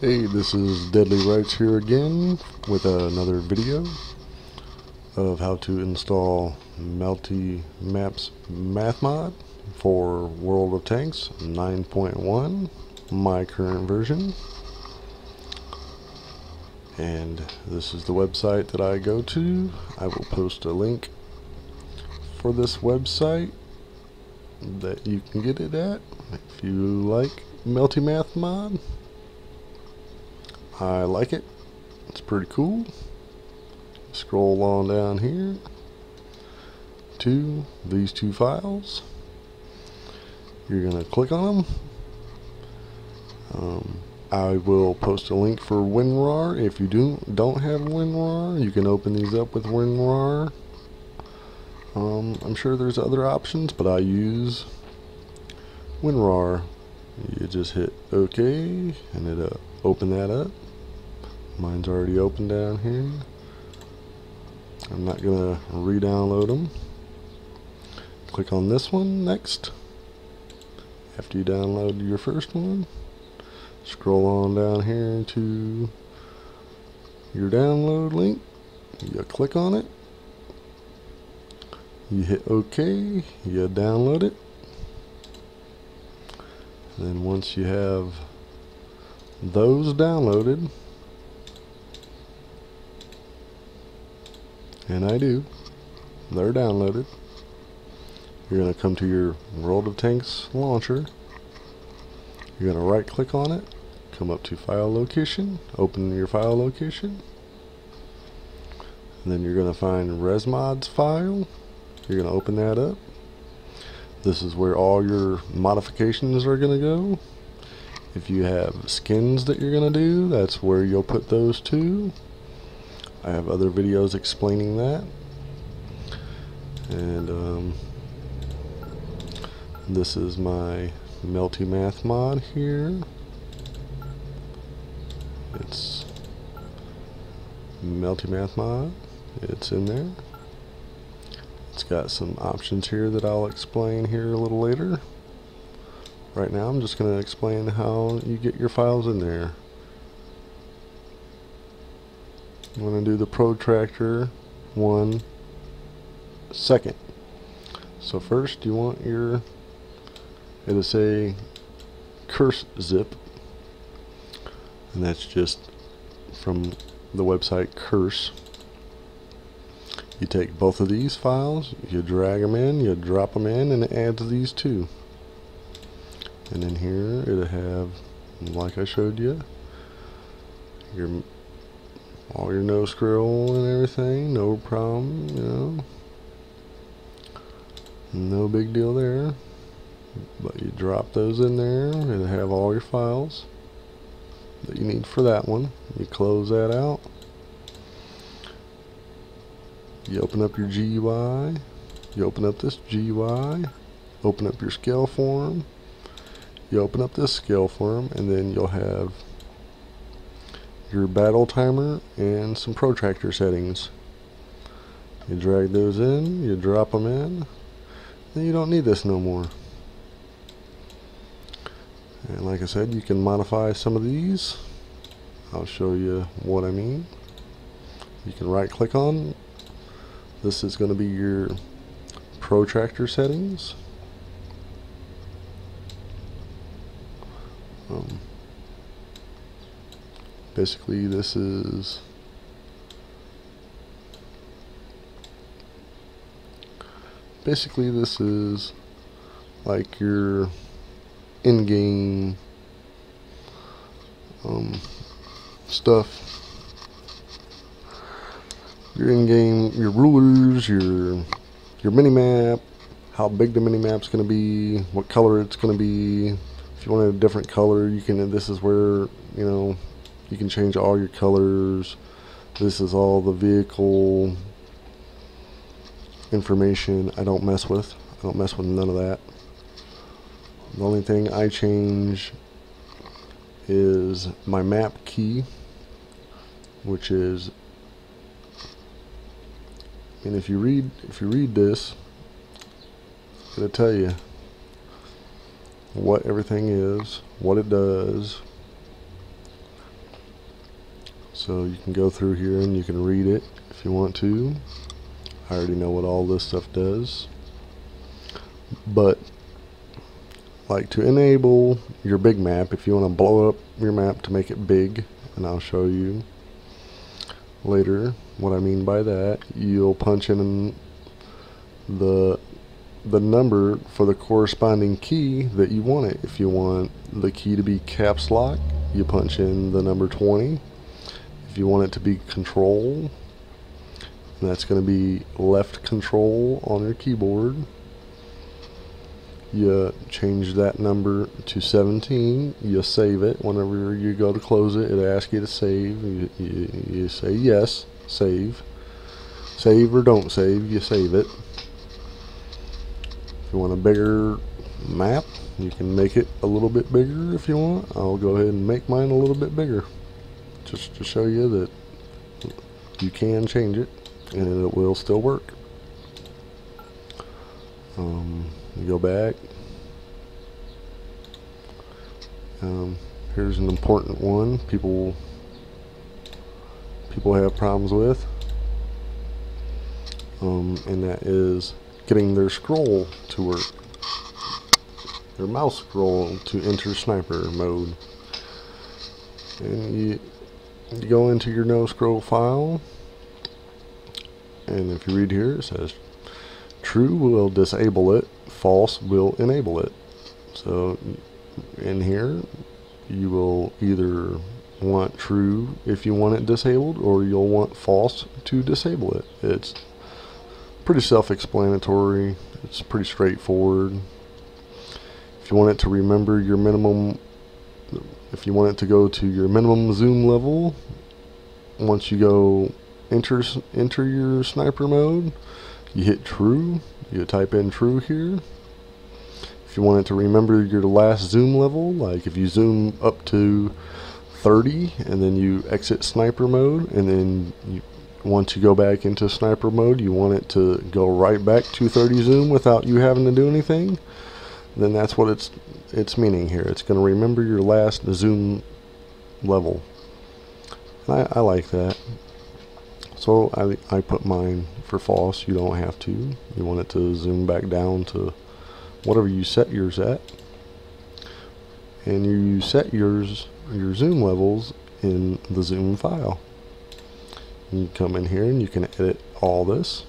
Hey, this is Deadly Rights here again with another video of how to install Melty Maps Math Mod for World of Tanks 9.1, my current version. And this is the website that I go to. I will post a link for this website that you can get it at if you like Melty Math Mod. I like it. It's pretty cool. Scroll on down here to these two files. You're going to click on them. I will post a link for WinRAR. If you don't have WinRAR, you can open these up with WinRAR. I'm sure there's other options, but I use WinRAR. You just hit OK and it'll open that up. Mine's already open down here. I'm not gonna re-download them. Click on this one next. After you download your first one, scroll on down here to your download link. You click on it. You hit OK. You download it. And then once you have those downloaded, and I do, they're downloaded, you're going to come to your World of Tanks launcher. You're going to right click on it, come up to file location, open your file location, and then you're going to find ResMods file. You're going to open that up. This is where all your modifications are going to go. If you have skins that you're going to do, that's where you'll put those to. I have other videos explaining that. And this is my Melty Math mod here. It's Melty Math mod. It's in there. It's got some options here that I'll explain here a little later. Right now I'm just going to explain how you get your files in there. I'm going to do the protractor 1 second. So first you want it'll say curse zip, and that's just from the website Curse. You take both of these files, you drag them in, you drop them in, and it adds these two. And then here it'll have, like I showed you, all your no scroll and everything, no problem, you know, no big deal there. But you drop those in there and have all your files that you need for that one. You close that out. You open up your GUI. You open up this GUI. Open up your scale form. You open up this scale form, and then you'll have your battle timer and some protractor settings. You drag those in, you drop them in, then you don't need this no more. And like I said, you can modify some of these. I'll show you what I mean. You can right click on. This is going to be your protractor settings. Basically this is like your in-game stuff. Your in-game, your rulers, your mini-map, how big the mini-map's going to be, what color it's going to be. If you want a different color, you can. This is where, you know, you can change all your colors. This is all the vehicle information I don't mess with. I don't mess with none of that. The only thing I change is my map key, which is, and if you read this, it'll tell you what everything is, what it does, So you can go through here and you can read it if you want to. I already know what all this stuff does. But like to enable your big map, if you want to blow up your map to make it big, and I'll show you later what I mean by that, you'll punch in the number for the corresponding key that you want it. If you want the key to be caps lock, you punch in the number 20. If you want it to be control, and that's going to be left control on your keyboard, you change that number to 17. You save it. Whenever you go to close it, it asks you to save. You say yes, save. Save or don't save, you save it. If you want a bigger map, you can make it a little bit bigger if you want. I'll go ahead and make mine a little bit bigger, just to show you that you can change it and it will still work. You go back. Here's an important one people have problems with, and that is getting their scroll to work, their mouse scroll to enter sniper mode. And you go into your no scroll file, and if you read here, it says true will disable it, false will enable it. So in here you will either want true if you want it disabled, or you'll want false to disable it. It's pretty self-explanatory. It's pretty straightforward. If you want it to remember your minimum, if you want it to go to your minimum zoom level, once you go enter your sniper mode, you hit true. You type in true here. If you want it to remember your last zoom level, like if you zoom up to 30 and then you exit sniper mode, and then once you go back into sniper mode, you want it to go right back to 30 zoom without you having to do anything, then that's what it's meaning here. It's going to remember your last zoom level. And I like that. So I put mine for false. You don't have to. You want it to zoom back down to whatever you set yours at, and you set your zoom levels in the zoom file. You come in here and you can edit all this.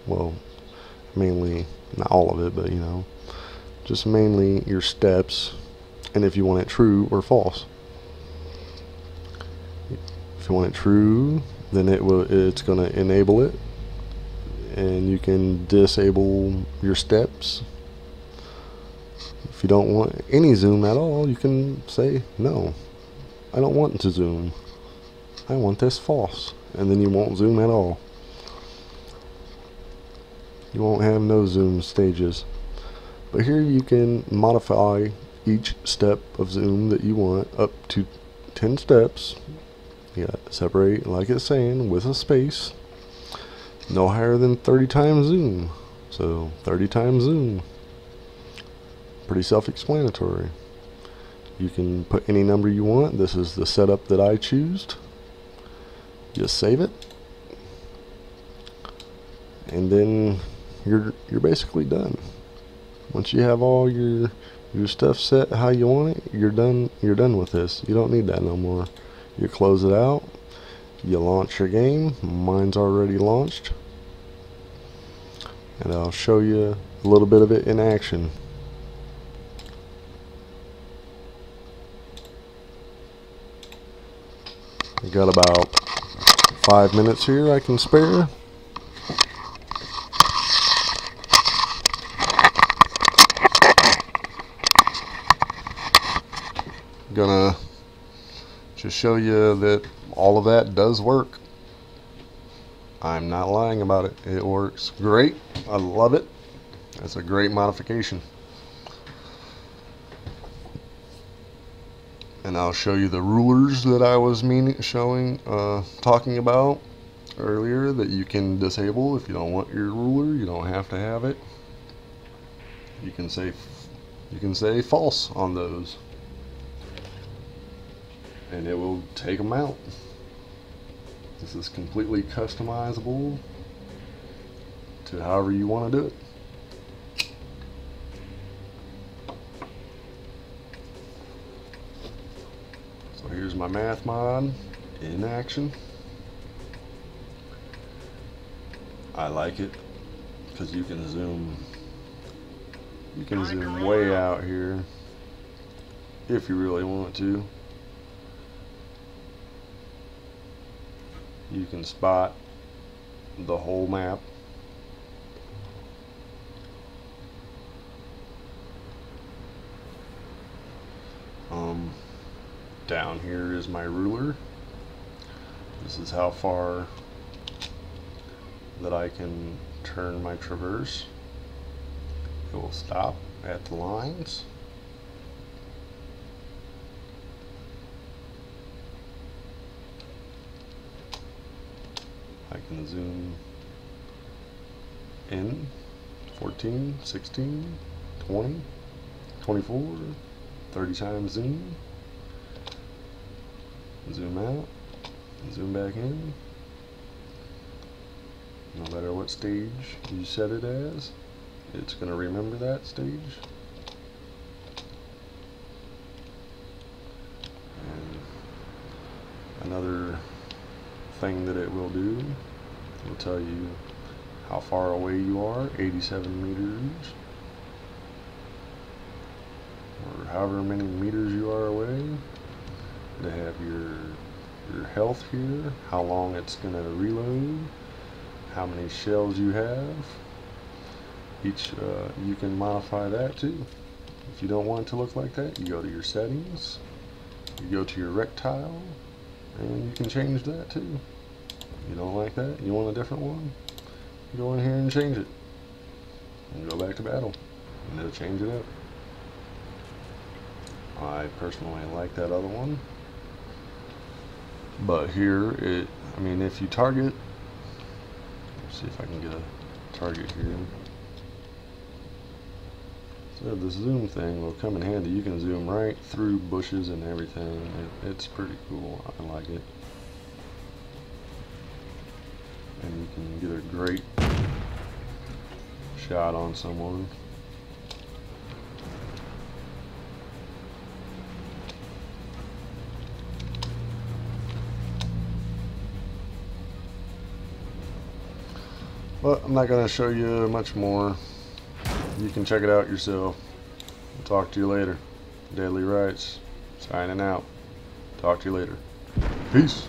Well, mainly not all of it, but you know, just mainly your steps, and if you want it true or false. If you want it true, then it's going to enable it, and you can disable your steps. If you don't want any zoom at all, you can say no, I don't want to zoom, I want this false, and then you won't zoom at all. You won't have no zoom stages. But here you can modify each step of zoom that you want up to 10 steps. You got to separate, like it's saying, with a space, no higher than 30 times zoom. So 30 times zoom. Pretty self-explanatory. You can put any number you want. This is the setup that I choose. Just save it, and then you're basically done. Once you have all your stuff set how you want it, you're done with this. You don't need that no more. You close it out, you launch your game. Mine's already launched, and I'll show you a little bit of it in action. I got about 5 minutes here I can spare. Gonna just show you that all of that does work. I'm not lying about it. It works great. I love it. It's a great modification. And I'll show you the rulers that I was talking about earlier, that you can disable. If you don't want your ruler, you don't have to have it. You can say false on those, and it will take them out. This is completely customizable to however you want to do it. So here's my math mod in action. I like it because you can zoom way out here if you really want to. You can spot the whole map. Down here is my ruler. This is how far that I can turn my traverse. It will stop at the lines. I can zoom in 14, 16, 20, 24, 30 times zoom. Zoom out, zoom back in. No matter what stage you set it as, it's going to remember that stage. And another thing that it will do, it will tell you how far away you are, 87 meters, or however many meters you are away. They have your health here, how long it's going to reload, how many shells you have. Each you can modify that too. If you don't want it to look like that, you go to your settings, you go to your rectile, and you can change that too. You don't like that, you want a different one, go in here and change it and go back to battle, and it'll change it up. I personally like that other one. But here, I mean, if you target, let's see if I can get a target here. So the zoom thing will come in handy. You can zoom right through bushes and everything. It's pretty cool. I like it. And you can get a great shot on someone. But I'm not going to show you much more. You can check it out yourself. I'll talk to you later. Deadly Rights, signing out. Talk to you later. Peace.